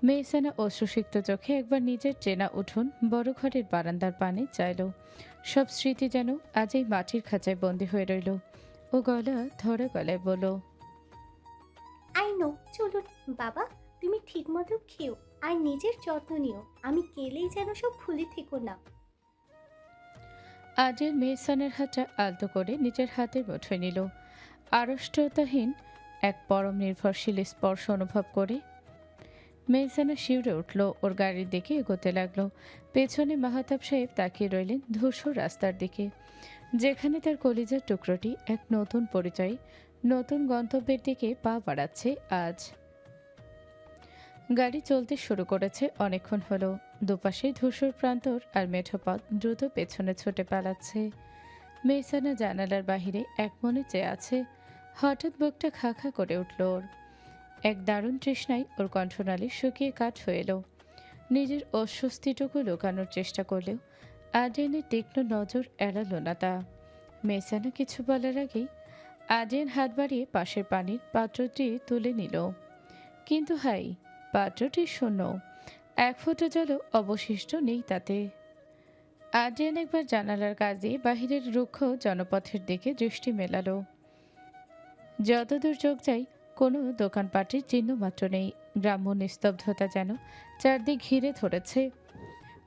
মেহসানা অশ্রুসিক্ত চোখে একবার নিজের চেনা উঠোন বড় ঘরের বারান্দার পানে চাইল। সব স্মৃতি যেন আজ এই মাটির খাঁচায় বন্দী হয়ে রইল। ও গলা ধরা গলায় বলল, আই নো, চলুন। বাবা, তুমি ঠিক মতো খেও আর নিজের যত্ন নিও। আমি গেলেই যেন সব ভুলে থেকো না। আজের মেহসানের হাতটা আলতো করে নিজের হাতের মুঠোয় নিল। আড়ষ্টতাহীন এক পরম নির্ভরশীল স্পর্শ অনুভব করে মেহসানা শিউরে উঠল, ওর গাড়ির দিকে এগোতে লাগলো। পেছনে মাহতাব সাহেব তাকিয়ে রইলেন ধূসর রাস্তার দিকে, যেখানে তার কলিজার টুকরোটি এক নতুন পরিচয়, নতুন গন্তব্যের দিকে পা বাড়াচ্ছে আজ। গাড়ি চলতে শুরু করেছে অনেকক্ষণ হলো। দুপাশে ধূসর প্রান্তর আর মেঠো পথ দ্রুত পেছনে ছুটে পালাচ্ছে। মেহসানা জানালার বাহিরে এক মনে চেয়ে আছে। হঠাৎ বুকটা খা খা করে উঠল ওর। এক দারুণ তৃষ্ণায় ওর কণ্ঠনালী শুকিয়ে কাঠ হয়ে এলো। নিজের অস্বস্তিটুকু লুকানোর চেষ্টা করলেও আদ্রিয়ানের তীক্ষ্ণ নজর এড়ালো না তা। মেহসানা কিছু বলার আগেই আদ্রিয়ান হাত বাড়িয়ে পাশের পানির পাত্রটি তুলে নিল। কিন্তু হাই, পাত্রটি শূন্য। এক ফোঁটা জলও অবশিষ্ট নেই তাতে। আদ্রিয়ান একবার জানালার কাছ দিয়ে বাহিরের রুক্ষ জনপথের দিকে দৃষ্টি মেলালো। যতদূর চোখ যায় কোনো দোকানপাটের চিহ্ন মাত্র নেই। গ্রাম্য নিস্তব্ধতা যেন চারদিক ঘিরে ধরেছে।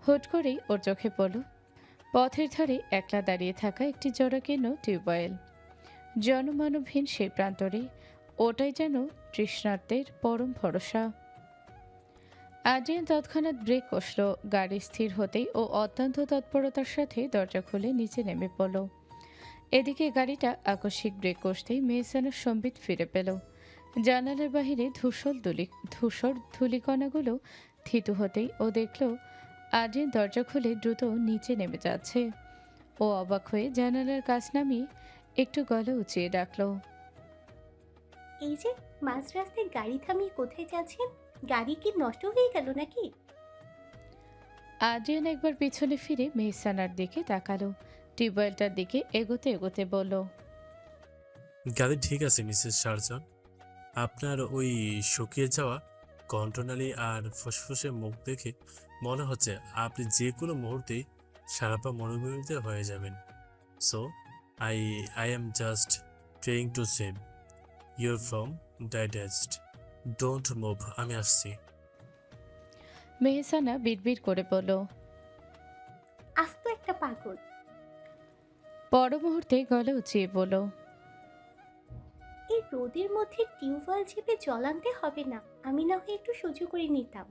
হুট করেই ওর চোখে পড়ল পথের ধারে একলা দাঁড়িয়ে থাকা একটি জরাকীর্ণ টিউবওয়েল। জনমানবহীন সেই প্রান্তরে ওটাই যেন তৃষ্ণার্তের পরম ভরসা। আদ্রিয়ান তৎক্ষণাৎ ব্রেক কষল। গাড়ি স্থির হতেই ও অত্যন্ত তৎপরতার সাথে দরজা খুলে নিচে নেমে পড়ল। এদিকে গাড়িটা আকস্মিক ব্রেক কষতেই মেহসানের সম্বিত ফিরে পেল। জানালার বাহিরে ধূসর ধূলিকণাগুলো থিতু হতেই ও দেখল আদ্রিয়ান দরজা খুলে দ্রুত নিচে নেমে যাচ্ছে। ও অবাক হয়ে জানালার কাছ নামিয়ে একটু গলা উঁচিয়ে ডাকল, এই যে, মাঝ রাস্তায় গাড়ি থামিয়ে কোথায় যাচ্ছেন? গাড়ি কি নষ্ট হয়ে গেল নাকি? আদ্রিয়ান একবার পিছনে ফিরে মেহসানার দিকে তাকালো। টিউবওয়েলটার দিকে এগোতে এগোতে বলল, গাড়ি ঠিক আছে মিসেস সার্জন। আপনার ওই শুকিয়ে যাওয়া কণ্ঠনালী আর ফুসফুসে মুখ দেখে মনে হচ্ছে আপনি যে কোনো মুহূর্তেই সারাপা মরুভূমিতে হয়ে যাবেন। So I I am just trying to save your from the desert. Don't move, আমি আসছি। মেহসানা বিড়বিড় করে বলল। আস্ত একটা পাগল। পর মুহূর্তে গলা উঁচিয়ে বলল, এই রোদের মধ্যে টিউবওয়েল চেপে জল আনতে হবে না। আমি না হয় একটু সহ্য করে নিতাম।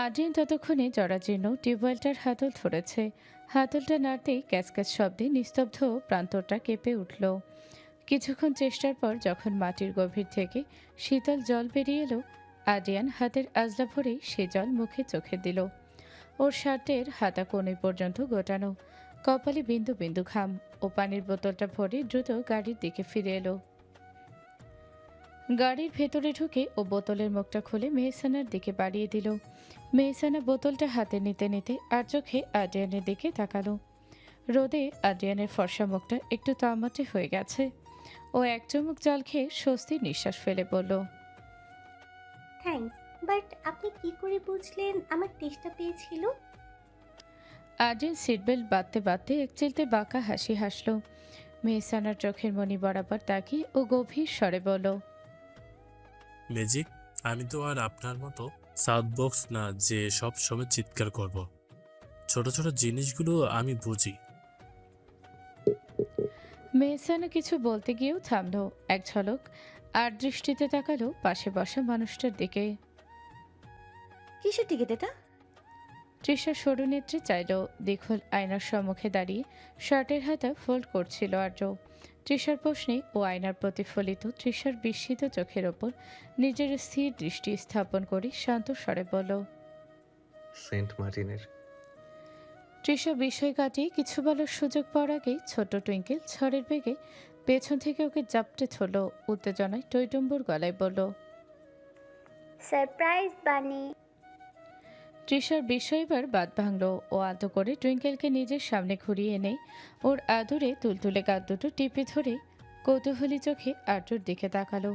আদ্রিয়ান ততক্ষণে জরাজীর্ণ টিউবওয়েলটার হাতল ধরেছে। হাতলটা নাড়তেই ক্যাচক্যাচ শব্দে নিস্তব্ধ প্রান্তরটা কেঁপে উঠল। কিছুক্ষণ চেষ্টার পর যখন মাটির গভীর থেকে শীতল জল বেরিয়ে এলো, আদ্রিয়ান হাতের আজলা ভরেই সে জল মুখে চোখে দিল। ওর শার্টের হাতা কোণে পর্যন্ত গোটানো, কপালে বিন্দু বিন্দু ঘাম। ও পানির বোতলটা ভরে দ্রুত গাড়ির দিকে ফিরে এলো। গাড়ির ভেতরে ঢুকে ও বোতলের মুখটা খুলে মেহসানার দিকে বাড়িয়ে দিল। মেহসানা বোতলটা হাতে নিতে নিতে আর চোখে আদ্রিয়ানের দিকে তাকালো। রোদে আদ্রিয়ানের ফর্সা মুখটা একটু তামাটে হয়ে গেছে। ও এক চুমুক জল খেয়ে স্বস্তির নিঃশ্বাস ফেলে বলল, থ্যাঙ্কস, বাট আপনি কি করে বুঝলেন আমার তেষ্টা পেয়েছিল? আদ্রিয়ান সিটবেল্ট বাঁধতে বাঁধতে এক চিলতে বাঁকা হাসি হাসল। মেহসানার চোখের মণি বরাবর তাকিয়ে ও গভীর স্বরে বলল, ম্যাজিক। আমি তো আর আপনার মতো সাউথ বক্স না যে সব সময় চিৎকার করব। ছোট ছোট জিনিসগুলো আমি বুঝি। মেহসানা কিছু বলতে গিয়েও থামলো। এক ঝলক আর দৃষ্টিতে তাকালো পাশে বসা মানুষটার দিকে। কিসের টিকিট এটা? তৃষা সরু নেত্রে চাইল। দীঘল আয়নার সম্মুখে দাঁড়িয়ে শার্টের হাতা ফোল্ড করছিল আর্য। তৃষার প্রশ্নে ও আয়নার প্রতিফলিত তৃষার বিস্মিত চোখের ওপর নিজের স্থির দৃষ্টি স্থাপন করে শান্ত স্বরে বলল, সেন্ট মার্টিনের। তৃষা বিষয় কাটিয়ে কিছু বলার সুযোগ পাওয়ার আগেই ছোট টুইঙ্কেল ঝড়ের বেগে পেছন থেকে ওকে জাপটে ধরল। উত্তেজনায় টইটম্বুর গলায় বলল, সারপ্রাইজ বানি। তৃষার বিস্ময় এবার বাদ ভাঙল। ও আলতো করে টুইঙ্কেলকে নিজের সামনে ঘুরিয়ে এনে ওর আদুরে তুলতুলে গাত দুটো টিপে ধরে কৌতূহলী চোখে আর্যর দিকে তাকালো।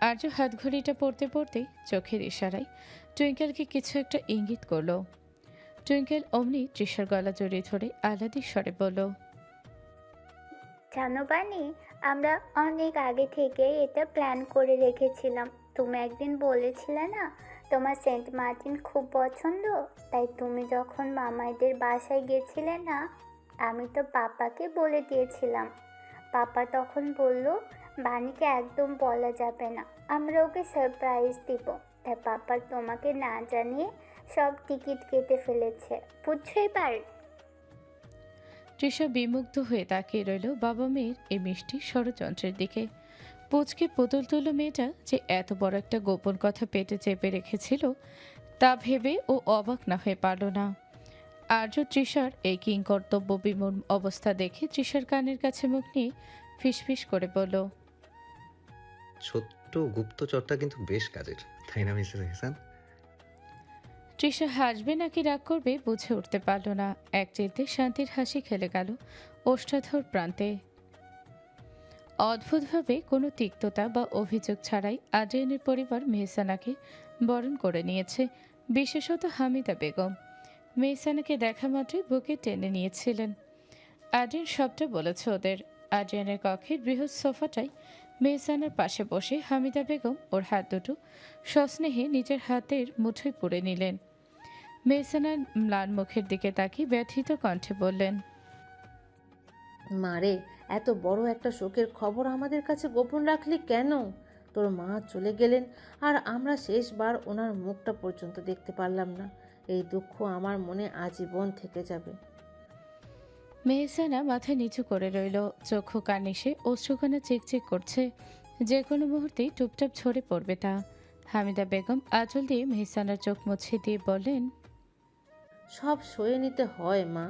আর্য হাত ঘড়িটা পড়তে পড়তেই চোখের ইশারায় টুইঙ্কেলকে কিছু একটা ইঙ্গিত করলো। টুইঙ্কেল অমনি তৃষার গলা জড়িয়ে ধরে আহ্লাদি স্বরে বলল, জানো বানি, আমরা অনেক আগে থেকে এটা প্ল্যান করে রেখেছিলাম। তুমি একদিন বলেছিলে না তোমার সেন্ট মার্টিন খুব পছন্দ, তাই তুমি যখন মামাইদের বাসায় গেছিলে না, আমি তো পাপাকে বলে দিয়েছিলাম। পাপা তখন বলল বানিকে একদম বলা যাবে না, আমরা ওকে সারপ্রাইজ দিব। তাই পাপা তোমাকে না জানিয়ে সব টিকিট কেটে ফেলেছে, বুঝছো এবার? তৃষা বিমুগ্ধ হয়ে তাকিয়ে রইল বাবা মেয়ের এই মিষ্টি ষড়যন্ত্রের দিকে। পুচকে পুতুল তুলো মেয়েটা যে এত বড় একটা গোপন কথা পেটে চেপে রেখেছিল তা ভেবে ও অবাক না হয়ে পারল না। আর্য তৃষার এই কিংকর্তব্য বিমূঢ় অবস্থা দেখে তৃষার কানের কাছে মুখ নিয়ে ফিসফিস করে বলল, ছোট্ট গুপ্তচরটা কিন্তু বেশ কাজের, তাই না মিসেস এহসান? তৃষা হাসবে নাকি রাগ করবে বুঝে উঠতে পারল না। এক চিলতে শান্তির হাসি খেলে গেল ওষ্ঠাধর প্রান্তে। অদ্ভুতভাবে কোনো তিক্ততা বা অভিযোগ ছাড়াই আদ্রিয়ানের পরিবার মেহসানাকে বরণ করে নিয়েছে, বিশেষত হামিদা বেগম। মেহসানাকে দেখা মাত্রই বুকে টেনে নিয়েছিলেন। আদ্রিয়ান সবটা বলেছে ওদের। আদ্রিয়ানের কক্ষের বৃহৎ সোফাটাই মেহসানার পাশে বসে হামিদা বেগম ওর হাত দুটো সস্নেহে নিজের হাতের মুঠোয় পুরে নিলেন। মেহসানার ম্লান মুখের দিকে তাকিয়ে ব্যথিত কণ্ঠে বললেন, মারে, এত বড় একটা শোকের খবর আমাদের কাছে গোপন রাখলি কেন? তোর মা চলে গেলেন আর আমরা শেষবার ওনার মুখটা পর্যন্ত দেখতে পারলাম না। এই দুঃখ আমার মনে আজীবন থেকে যাবে। মেহসানা মাথা নিচু করে রইল, চক্ষু কার্নিশে অশ্রুকণা চিকচিক করছে। যে কোনো মুহূর্তেই টুপটাপ ঝরে পড়বে তা। হামিদা বেগম আঁচল দিয়ে মেহসানার চোখ মুছে দিয়ে বললেন, সব সয়ে নিতে হয় মা,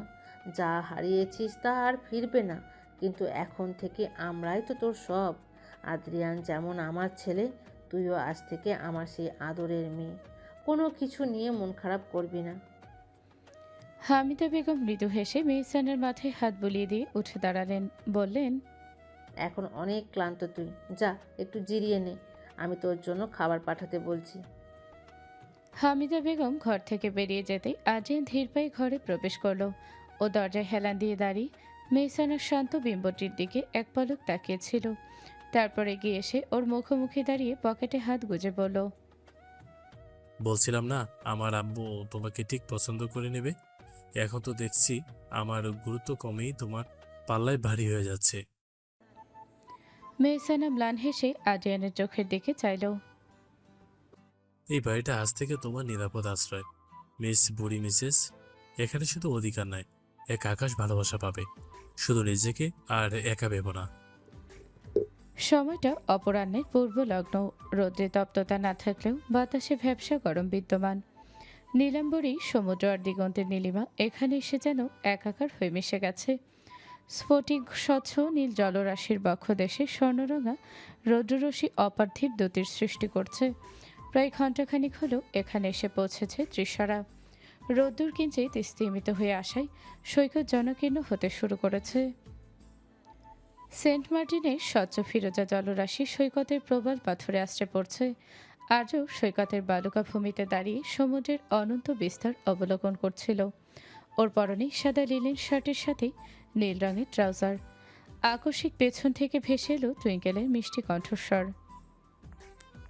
যা হারিয়েছিস তা আর ফিরবে না, কিন্তু এখন থেকে আমরাই তো তোর সব। আদ্রিয়ান যেমন আমার ছেলে, তুইও আজ থেকে আমার সেই আদরের মেয়ে। কোনো কিছু নিয়ে মন খারাপ করবি না। হামিদা বেগম মৃদু হেসে মেহসানার মাথায় হাত বুলিয়ে দিয়ে উঠে দাঁড়ালেন, বললেন, এখন অনেক ক্লান্ত তুই, যা একটু জিরিয়ে নে, আমি তোর জন্য খাবার পাঠাতে বলছি। হামিদা বেগম ঘর থেকে বেরিয়ে যেতে আদ্রিয়ান ধীর পায়ে ঘরে প্রবেশ করলো। ও দরজায় হেলান দিয়ে দাঁড়িয়ে মেহসানার শান্ত বিম্বটির দিকে এক পলক তাকিয়েছিল। তারপরে গিয়ে এসে ওর মুখোমুখি দাঁড়িয়ে পকেটে হাত গুজে বলল, বলছিলাম না আমার আব্বু তোমাকে ঠিক পছন্দ করে নেবে। এখন তো দেখছি আমার গুরুত্ব কমেই তোমার পাল্লায় ভারী হয়ে যাচ্ছে। মেহসানা ম্লান হেসে আদ্রিয়ানের চোখের দিকে চাইল। এই বাড়িটা আজ থেকে তোমার নিরাপদ আশ্রয় মিস বুড়ি মিসেস। এখানে শুধু অধিকার নাই, এক আকাশ ভালোবাসা পাবে। শুধু নিজেকে আর একা ভেবো না। সময়টা অপরাহ্নের পূর্ব লগ্ন। রৌদ্রে তপ্ততা না থাকলেও বাতাসে ভ্যাপসা গরম বিদ্যমান। নীলাম্বরী সমুদ্র আর দিগন্তের নীলিমা এখানে এসে যেন একাকার হয়ে মিশে গেছে। স্ফটিক স্বচ্ছ নীল জলরাশির বক্ষদেশে স্বর্ণরঙা রৌদ্ররশ্মি অপার্থিব দ্যুতির সৃষ্টি করছে। প্রায় ঘণ্টাখানিক হলো এখানে এসে পৌঁছেছে তৃষারা। রোদ্দুর কিঞ্চিত স্তিমিত হয়ে আসায় সৈকত জনকীর্ণ হতে শুরু করেছে। সেন্ট মার্টিনের স্বচ্ছ ফিরোজা জলরাশি সৈকতের প্রবল পাথরে আশ্রে পড়ছে। আজও সৈকতের বালুকা ভূমিতে দাঁড়িয়ে সমুদ্রের অনন্ত বিস্তার অবলোকন করছিল। ওর পরনে সাদা লিনেন শার্টের সাথে নীল রঙের ট্রাউজার। আকস্মিক পেছন থেকে ভেসে এলো টুইঙ্কেলের মিষ্টি কণ্ঠস্বর,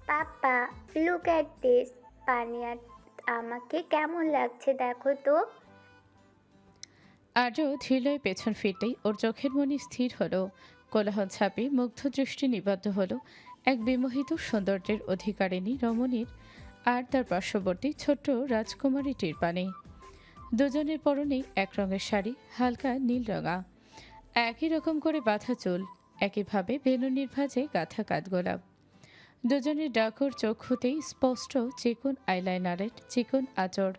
পাপা, লুক অ্যাট দিস। পানিয়া আমাকে কেমন লাগছে দেখো তো। আজও ধীরলয়ে পেছন ফিরতেই ওর চোখের মনি স্থির হলো। কোলাহল ছাপে মুগ্ধ দৃষ্টি নিবদ্ধ হলো এক বিমোহিত সৌন্দর্যের অধিকারিণী রমণীর আর তার পার্শ্ববর্তী ছোট্ট রাজকুমারীটির পানে। দুজনের পরনেই এক রঙের শাড়ি, হালকা নীল রঙা, একই রকম করে বাঁধা চুল, একইভাবে বেলুনির ভাঁজে গাঁথা কাঠগোলাপ। দুজনের ডাকর চোখ হতেই স্পষ্ট চিকন আইলাইনারের চিকন আঁচড়।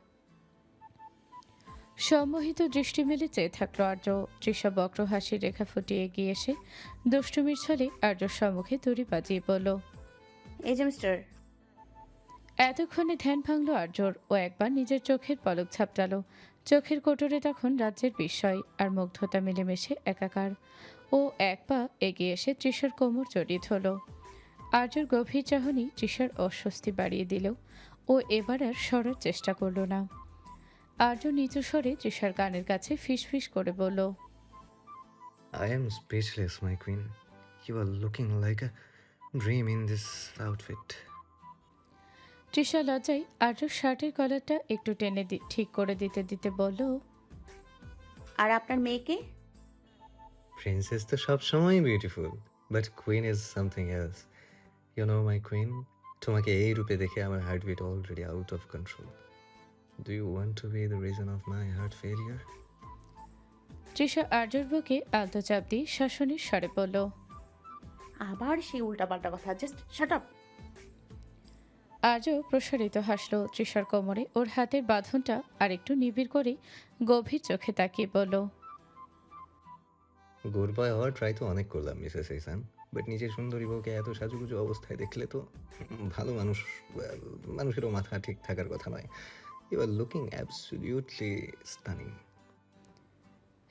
সম্মোহিত দৃষ্টি মেলে চেয়ে থাকলো আর্য। তৃষা বক্র হাসির রেখা ফুটিয়ে এগিয়ে এসে দুষ্টুমির ছলে আর্যর সম্মুখে দড়ি বাজিয়ে বলল, এই যে মিস্টার। এতক্ষণে ধ্যান ভাঙল আর্যর। ও একবার নিজের চোখের পলক ঝাপটালো। চোখের কোটরে তখন রাজ্যের বিস্ময় আর মুগ্ধতা মিলেমিশে একাকার। ও এক পা এগিয়ে এসে তৃষার কোমর জড়িয়ে ধরল। আর্যর গভীর চাহনি তৃষার অস্বস্তি বাড়িয়ে দিলেও ও এবার আর সরার চেষ্টা করল না। আর্য নিচু স্বরে তৃষার কানের কাছে ফিসফিস করে বলল, I am speechless, my queen. You are looking like a dream in this outfit. Trisha লজ্জায় আর্যর শার্টের কলারটা একটু টেনে ঠিক করে দিতে দিতে বলল, আর আপনার মেয়েকে? Princess তো সব সময় beautiful, but queen is something else. You know, my queen, তোমাকে এই রূপে দেখে আমার heartbeat already out of control. Do you want to be the reason of my heart failure? Trisha আর্যর বুকে আলতো চাপ দিয়ে শাসনের স্বরে বলল। আবার সেই উল্টাপাল্টা কথা, জাস্ট শাট আপ। আর্য প্রসারিত হাসল তৃষার কোমরে ওর হাতের বাঁধনটা আরেকটু নিবিড় করে গভীর চোখে তাকিয়ে বলল, গুড বয় হওয়ার ট্রাই তো অনেক করলাম মিসেস এহসান, বাট নিজের সুন্দরী বউকে এত সাজুগুজু অবস্থায় দেখলে তো ভালো মানুষেরও মাথা ঠিক থাকার কথা নয়। You are looking absolutely stunning.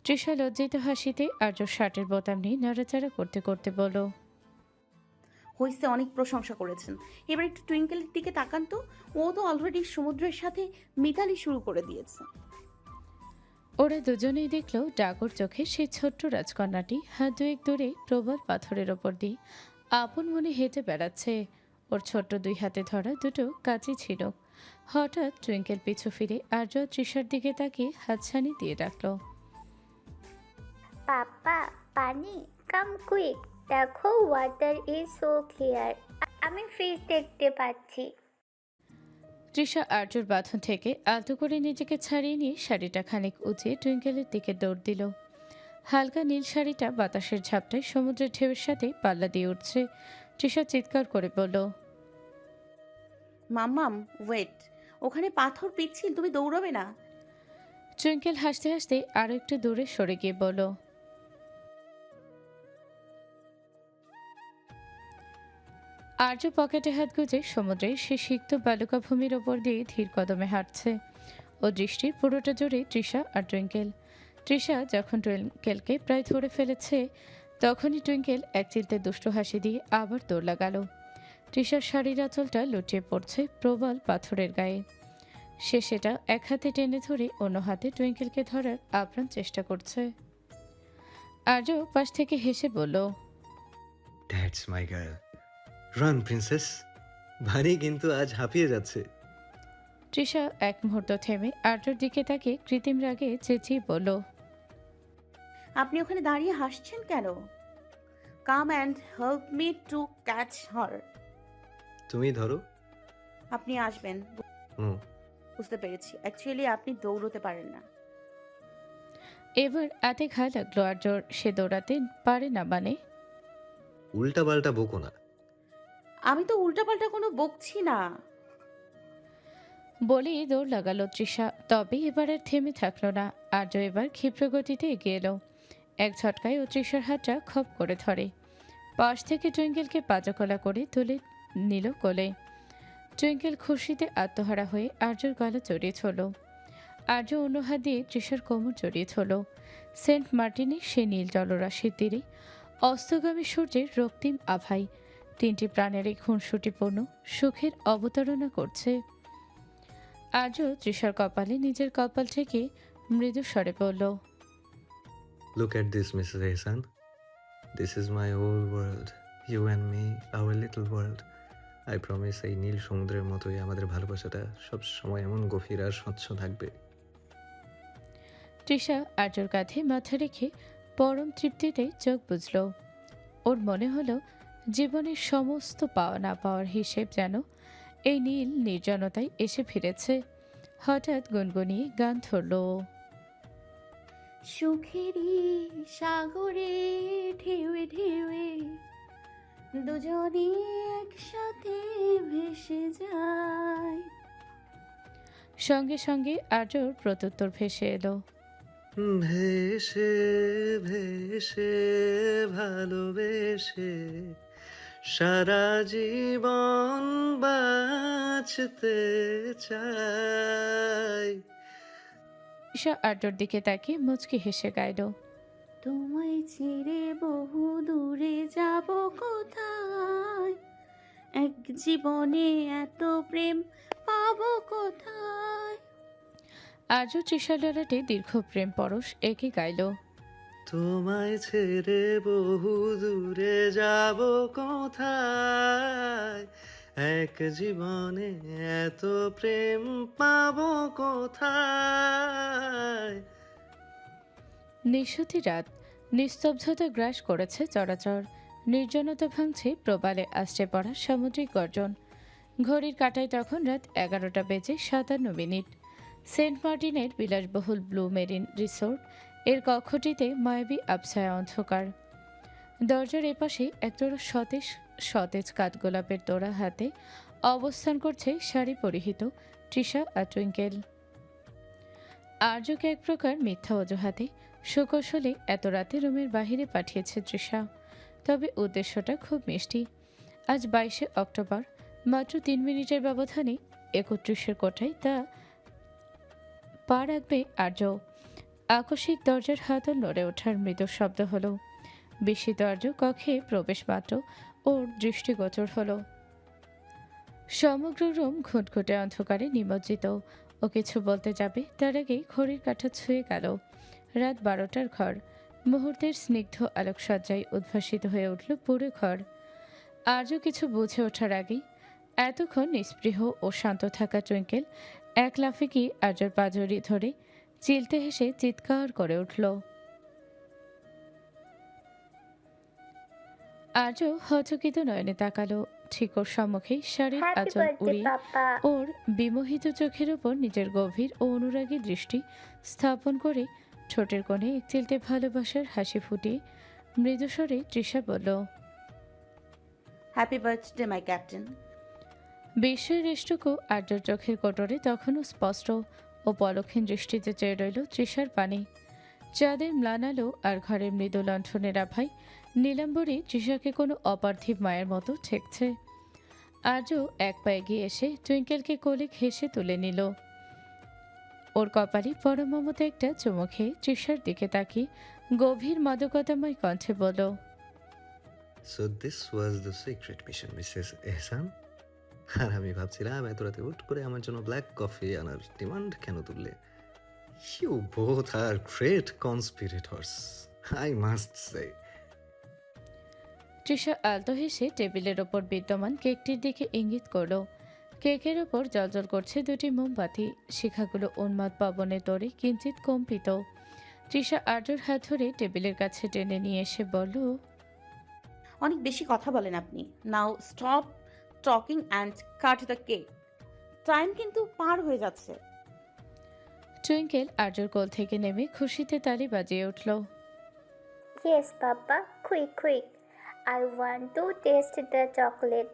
Trisha লজ্জিত হাসিতে আর্য শার্টের বোতাম নিয়ে নাড়াচাড়া করতে করতে বলল, হইছে, অনেক প্রশংসা করেছেন, এবার একটু টুইঙ্কেলের দিকে তাকান তো। ও তো অলরেডি সমুদ্রের সাথে মিতালি শুরু করে দিয়েছে। ওরা দুজনেই দেখল ডাগর চোখে সেই ছোট্ট রাজকন্যাটি হাত দুয়েক দূরে প্রবল পাথরের ওপর দিয়ে আপন মনে হেঁটে বেড়াচ্ছে। ওর ছোট্ট দুই হাতে ধরা দুটো কাঁচি ছিল। হঠাৎ টুইঙ্কেল পিছু ফিরে আর্য তৃষার দিকে তাকিয়ে হাতছানি দিয়ে ডাকল, পাপা পানি, কাম কুইক, দেখো ওয়াটার ইজ সো ক্লিয়ার, আমি ফিশ দেখতে পাচ্ছি। তৃষা আর্যর বাঁধন থেকে আলতো করে নিজেকে ছাড়িয়ে নিয়ে শাড়িটা খানিক উঁচিয়ে টুইঙ্কেলের দিকে দৌড় দিল। হালকা নীল শাড়িটা বাতাসের ঝাপটায় সমুদ্রের ঢেউয়ের সাথে পাল্লা দিয়ে উঠছে। তৃষা চিৎকার করে বলল, মাম্মাম ওয়েট, ওখানে পাথর পিচ্ছিল, তুমি দৌড়াবে না? টুইঙ্কেল হাসতে হাসতে আরো একটু দূরে সরে গিয়ে বলল, আর্য পকেটে হাত গুজে সমুদ্রে সে সিক্ত বালুকা ভূমির ওপর দিয়ে ধীর কদমে হাঁটছে। ও দৃষ্টির পুরোটা জুড়ে তৃষা আর টুইঙ্কেল। তৃষা যখন টুইঙ্কেলকে প্রায় ধরে ফেলেছে তখনই টুইঙ্কেল এক চিলতে দুষ্ট হাসি দিয়ে আবার দৌড় লাগালো। তৃষার শাড়ির আঁচলটা লুটিয়ে পড়ছে প্রবল পাথরের গায়ে। সে সেটা এক হাতে টেনে ধরে অন্য হাতে টুইঙ্কেলকে ধরার আপ্রাণ চেষ্টা করছে। আর্য পাশ থেকে হেসে বলল, that's my girl, run princess. ভারী কিন্তু আজ হাঁপিয়ে যাচ্ছে। তৃষা এক মুহূর্ত থেমে আর্যর দিকে তাকে কৃত্রিম রাগে চেঁচিয়ে বলল, আপনি ওখানে দাঁড়িয়ে হাসছেন কেন? Come and help me to catch her. তুমি ধরো। আপনি আসবেন, হুম, বুঝতে পেরেছি। অ্যাকচুয়ালি আপনি দৌড়তে পারেন না। এবার এতে ঘা লাগলো আর্যর। সে দৌড়াতে পারে না মানে? উল্টা পাল্টা বকো না। আমি তো উল্টাপাল্টা কোনো বকছি না। বলেই দৌড় লাগালো তৃষা। তবে এবার আর থেমে থাকলো না। আর্য এবার ক্ষিপ্র গতিতে এগিয়ে এলো। এক ঝটকায় ও তৃষার হাতটা খপ করে ধরে। পাশ থেকে টুইঙ্কেলকে পাজাকলা করে তুলে নিল কোলে। টুইঙ্কেল খুশিতে আত্মহারা হয়ে আর্যর গলা জড়িয়ে ধরল। আর্য অন্য হাত দিয়ে তৃষার কোমর জড়িয়ে ধরল। সেন্ট মার্টিনের সে নীল জলরাশির তীরে অস্তগামী সূর্যের রক্তিম আভায় তিনটি প্রাণের এই খুনসুটিপূর্ণ সুখের অবতারণা করছে। আর্য তৃষার কপালে নিজের কপাল থেকে মৃদু স্বরে বলল, Look at this, Mrs. Ehsan. This is my whole world. You and me, our little world. I promise এই নীল সমুদ্রের মতোই আমাদের ভালোবাসাটা সব সময় এমন গভীর আর স্বচ্ছ থাকবে। তৃষা আর্যর কাঁধে মাথা রেখে পরম তৃপ্তিতে চোখ বুঝল। ওর মনে হলো জীবনের সমস্ত পাওয়া না পাওয়ার হিসেব যেন এই নীল নির্জনতায় এসে ফিরেছে। হঠাৎ গুনগুনিয়ে গান ধরল, সুখেরই সাগরে ঢেউয়ে ঢেউয়ে দুজনে একসাথে ভেসে যায়। সঙ্গে সঙ্গে আর্যর প্রত্যুত্তর ভেসে এলো, ভেসে ভেসে ভালোবেসে সারা জীবন বাঁচতে চাই। তৃষা আর্যর দিকে তাকিয়ে মুচকি হেসে গাইল, তোমায় ছেড়ে বহু দূরে যাব কোথায়, এক জীবনে এত প্রেম পাবো কোথায়। আজও তৃষার ললাটে দীর্ঘ প্রেম পরশ একই গাইল। তোমায় ছেড়ে বহু দূরে যাব কোথায়, এক জীবনে এত প্রেম পাবো কোথায়। নিঃসতি রাত, নিস্তব্ধতা গ্রাস করেছে চরাচর। নির্জনতা ভাঙছে প্রবালে আশ্রে পড়া সামুদ্রিক গর্জন। ঘড়ির কাঁটায় তখন রাত 11:57। সেন্ট মার্টিনের বিলাসবহুল ব্লু মেরিন রিসোর্ট এর কক্ষটিতে মায়াবী আবছায়া অন্ধকার। দরজার এপাশে একজোড়া সতেজ সতেজ কাঠগোলাপের তোড়া হাতে অবস্থান করছে শাড়ি পরিহিত তৃষা আর টুইঙ্কেল। আর্যকে এক প্রকার মিথ্যা অজুহাতে সুকৌশলে এত রাতে রুমের বাহিরে পাঠিয়েছে তৃষা। তবে উদ্দেশ্যটা খুব মিষ্টি। আজ 22শে অক্টোবর, মাত্র 3 মিনিটের ব্যবধানে 31 কোঠায় তা পা রাখবে আর্য। আকস্মিক দরজার হাতল নড়ে ওঠার মৃদু শব্দ হলো। বিস্মিত আর্য কক্ষে প্রবেশ মাত্র ওর দৃষ্টিগোচর হলো। সমগ্র রুম ঘুটঘুটে অন্ধকারে নিমজ্জিত। ও কিছু বলতে যাবে তার আগেই ঘড়ির কাঁটা ছুঁয়ে গেল রাত 12টার ঘর। মুহূর্তের স্নিগ্ধ আলোকসজ্জায় উদ্ভাসিত হয়ে উঠল পুরো ঘর। আজও কিছু বুঝে ওঠার আগেই এতক্ষণ নিস্পৃহ ও শান্ত থাকা টুইঙ্কেল এক লাফে গিয়ে আর্যর পাজরি ধরে চিলতে হেসে চিৎকার করে উঠল। আর্য হচকিত নয়নে তাকালো। ঠিক ওর সম্মুখেই শাড়ির হ্যাপি আঁচল বার্থডে উড়িয়ে পাপা। ওর বিমোহিত চোখের ওপর নিজের গভীর ও অনুরাগী দৃষ্টি স্থাপন করে ঠোঁটের কোণে এক চিলতে ভালোবাসার হাসি ফুটিয়ে মৃদুস্বরে তৃষা বলল, হ্যাপি বার্থডে মাই ক্যাপ্টেন। বিস্ময়ের রেশটুকু আর্যর চোখের কোটরে তখনও স্পষ্ট ও পলক্ষীন দৃষ্টিতে চেয়ে রইল তৃষার পানে। চাঁদের ম্লান আলো আর ঘরের মৃদু লণ্ঠনের আভায় নীলাম্বরী তৃষাকে কোনো অপার্থিব মায়ের মতো ঠেকছে। আর্য এক পা এগিয়ে এসে টুইঙ্কেলকে কোলে ঘেঁষে তুলে নিল। ওর কপালে পরম মমতা একটা চুমু খেয়ে তৃষার দিকে তাকিয়ে গভীর মাদকতাময় কণ্ঠে বলল, so this was the secret mission Mrs Ehsan. আর আমি ভাবছিলাম এত রাতে হুট করে আমার জন্য ব্ল্যাক কফি আনার ডিমান্ড কেন তুললে। You both are great conspirators, I must say. Trisha আলতো হেসে টেবিলের ওপর বিদ্যমান কেকটির দিকে ইঙ্গিত করল। কেকের ওপর জ্বলজ্বল করছে দুটি মোমবাতি, শিখাগুলো উন্মাদ পবনে তোড়ে কিঞ্চিত কম্পিত। তৃষা আর্যর হাত ধরে টেবিলের কাছে টেনে নিয়ে এসে বলল, অনেক বেশি কথা বলেন আপনি। Now stop talking and cut the cake. Time কিন্তু পার হয়ে যাচ্ছে। টুইঙ্কেল আর্যর কোল থেকে নেমে খুশিতে তালি বাজিয়ে উঠল। Yes papa, quick quick, I want to taste the chocolate.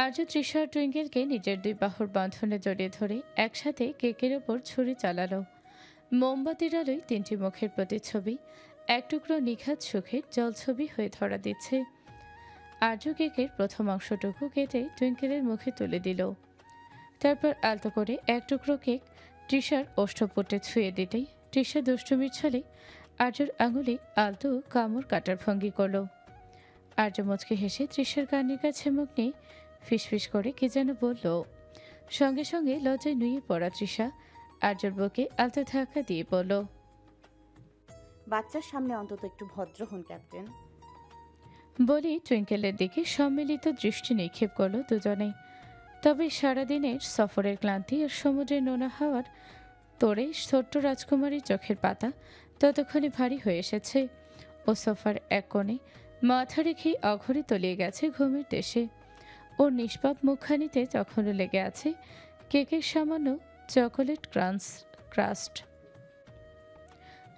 Arya Trisha আর টুইঙ্কেলকে নিজের দুই বাহুর বন্ধনে জড়িয়ে ধরে একসাথে কেকের ওপর ছুরি চালালো। মোমবাতির আলোয় 3টি মুখের প্রতিচ্ছবি এক টুকরো নিখাত সুখের জলছবি হয়ে ধরা দিচ্ছে। আর্য কেকের প্রথম অংশটুকু কেটে টুইঙ্কেলের মুখে তুলে দিল। তারপর আলতো করে এক টুকরো কেক তৃষার ওষ্ঠপুটে ছুঁয়ে দিতেই তৃষা দুষ্টুমির ছলে আর্যর আঙুলে আলতো কামড় কাটার ভঙ্গি করল। আর্য মুচকে হেসে তৃষার কানের কাছে মুখ নিয়ে ফিসফিস করে কি যেন বলল। সঙ্গে সঙ্গে লজ্জায় নুয়ে পড়া তৃষা আর্যর বুকে আলতো ধাক্কা দিয়ে বলল, বাচ্চার সামনে অন্তত একটু ভদ্র হন ক্যাপ্টেন। বলেই টুইঙ্কেলের দিকে সম্মিলিত দৃষ্টি নিক্ষেপ করল দুজনে। তবে সারাদিনের সফরের ক্লান্তি আর সমুদ্রের নোনা হাওয়ার তোড়ে ছোট্ট রাজকুমারীর চোখের পাতা ততক্ষণে ভারী হয়ে এসেছে। ও সোফার এক কোণে মাথা রেখে অঘরে তলিয়ে গেছে ঘুমের দেশে। ওর নিষ্পাপ মুখখানিতে তখনও লেগে আছে কেকের সামান্য চকোলেট ক্রাস্ট।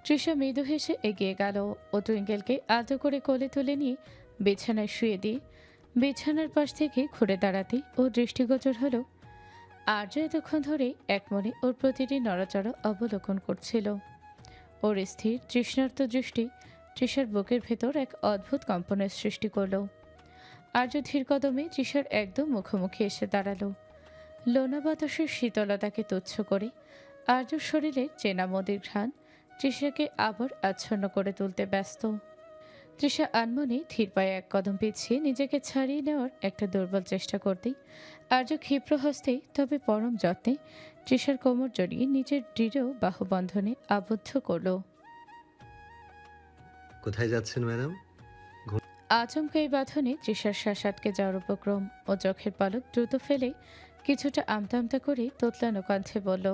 তৃষা মৃদু হেসে এগিয়ে গেল ও টুইঙ্কেলকে আলতো করে কোলে তুলে নিয়ে বিছানায় শুয়ে দিয়ে বিছানার পাশ থেকে ঘুরে দাঁড়াতে ও দৃষ্টিগোচর হলো আর্য এতক্ষণ ধরে এক মনে ওর প্রতিটি নড়াচড়া অবলোকন করছিল। ওর স্থির তৃষ্ণার্ত দৃষ্টি তৃষার বুকের ভেতর এক অদ্ভুত কম্পনের সৃষ্টি করল। আর্য ধীর কদমে তৃষার একদম মুখোমুখি এসে দাঁড়ালো। লোনা বাতাসের শীতলতাকে তুচ্ছ করে আর্যর শরীরের চেনা মদির ঘ্রাণ তৃষাকে আবার আচ্ছন্ন করে তুলতে ব্যস্ত। তৃষা আনমনে ধীর পায়ে এক কদম পিছিয়ে নিজেকে ছাড়িয়ে নেওয়ার একটা দুর্বল চেষ্টা করতেই আর্য ক্ষিপ্র হস্তে তবে পরম যত্নে তৃষার কোমর জড়িয়ে নিজের দৃঢ় বাহুবন্ধনে আবদ্ধ করল। কোথায় যাচ্ছেন ম্যাডাম? আচমকা এই বাঁধনে তৃষার শ্বাস আটকে যাওয়ার উপক্রম ও চোখের পলক দ্রুত ফেলে কিছুটা আমতা আমতা করে তোতলানো কণ্ঠে বলল,